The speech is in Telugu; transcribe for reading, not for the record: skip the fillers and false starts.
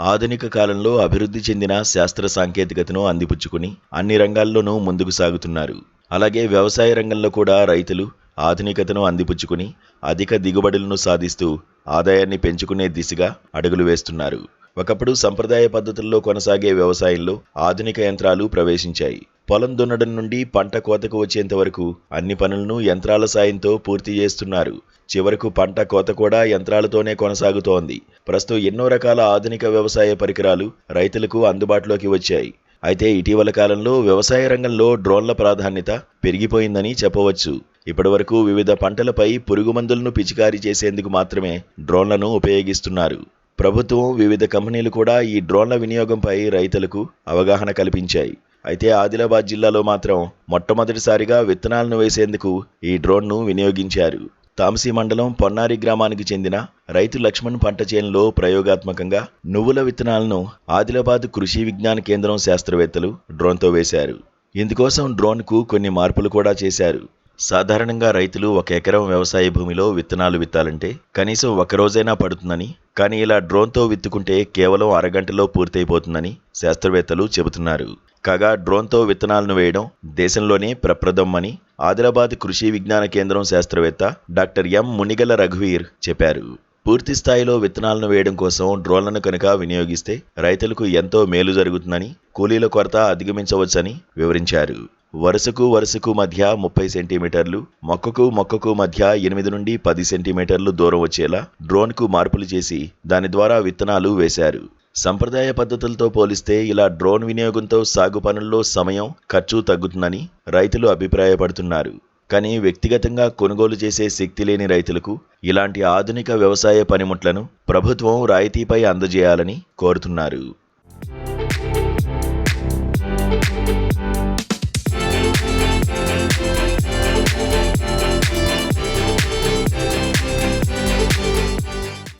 ఆధునిక కాలంలో అభివృద్ధి చెందిన శాస్త్ర సాంకేతికతను అందిపుచ్చుకుని అన్ని రంగాల్లోనూ ముందుకు సాగుతున్నారు. అలాగే వ్యవసాయ రంగంలో కూడా రైతులు ఆధునికతను అందిపుచ్చుకుని అధిక దిగుబడులను సాధిస్తూ ఆదాయాన్ని పెంచుకునే దిశగా అడుగులు వేస్తున్నారు. ఒకప్పుడు సంప్రదాయ పద్ధతుల్లో కొనసాగే వ్యవసాయంలో ఆధునిక యంత్రాలు ప్రవేశించాయి. పొలం దున్నడం నుండి పంట కోతకు వచ్చేంత వరకు అన్ని పనులను యంత్రాల సాయంతో పూర్తి చేస్తున్నారు. చివరకు పంట కోత కూడా యంత్రాలతోనే కొనసాగుతోంది. ప్రస్తుతం ఎన్నో రకాల ఆధునిక వ్యవసాయ పరికరాలు రైతులకు అందుబాటులోకి వచ్చాయి. అయితే ఇటీవల కాలంలో వ్యవసాయ రంగంలో డ్రోన్ల ప్రాధాన్యత పెరిగిపోయిందని చెప్పవచ్చు. ఇప్పటివరకు వివిధ పంటలపై పురుగు మందులను పిచికారీ చేసేందుకు మాత్రమే డ్రోన్లను ఉపయోగిస్తున్నారు. ప్రభుత్వం, వివిధ కంపెనీలు కూడా ఈ డ్రోన్ల వినియోగంపై రైతులకు అవగాహన కల్పించాయి. అయితే ఆదిలాబాద్ జిల్లాలో మాత్రం మొట్టమొదటిసారిగా విత్తనాలను వేసేందుకు ఈ డ్రోన్ను వినియోగించారు. తాంసీ మండలం పొన్నారి గ్రామానికి చెందిన రైతు లక్ష్మణ్ పంట చేనులో ప్రయోగాత్మకంగా నువ్వుల విత్తనాలను ఆదిలాబాద్ కృషి విజ్ఞాన కేంద్రం శాస్త్రవేత్తలు డ్రోన్తో వేశారు. ఇందుకోసం డ్రోన్కు కొన్ని మార్పులు కూడా చేశారు. సాధారణంగా రైతులు 1 ఎకరం వ్యవసాయ భూమిలో విత్తనాలు విత్తాలంటే కనీసం 1 రోజైనా పడుతుందని, కానీ ఇలా డ్రోన్తో విత్తుకుంటే కేవలం అరగంటలో పూర్తయిపోతుందని శాస్త్రవేత్తలు చెబుతున్నారు. కాగా డ్రోన్తో విత్తనాలను వేయడం దేశంలోనే ప్రప్రథమం అని ఆదిలాబాద్ కృషి విజ్ఞాన కేంద్రం శాస్త్రవేత్త డాక్టర్ ఎం మునిగల రఘువీర్ చెప్పారు. పూర్తి స్థాయిలో విత్తనాలను వేయడం కోసం డ్రోన్లను కనుక వినియోగిస్తే రైతులకు ఎంతో మేలు జరుగుతుందని, కూలీల కొరత అధిగమించవచ్చని వివరించారు. వరుసకు మధ్య 30 సెంటీమీటర్లు, మొక్కకు మధ్య 8 నుండి 10 సెంటీమీటర్లు దూరం వచ్చేలా డ్రోన్కు మార్పులు చేసి దాని ద్వారా విత్తనాలు వేశారు. సంప్రదాయ పద్ధతులతో పోలిస్తే ఇలా డ్రోన్ వినియోగంతో సాగు పనుల్లో సమయం, ఖర్చు తగ్గుతుందని రైతులు అభిప్రాయపడుతున్నారు. కానీ వ్యక్తిగతంగా కొనుగోలు చేసే శక్తి లేని రైతులకు ఇలాంటి ఆధునిక వ్యవసాయ పనిముట్లను ప్రభుత్వం రాయితీపై అందజేయాలని కోరుతున్నారు.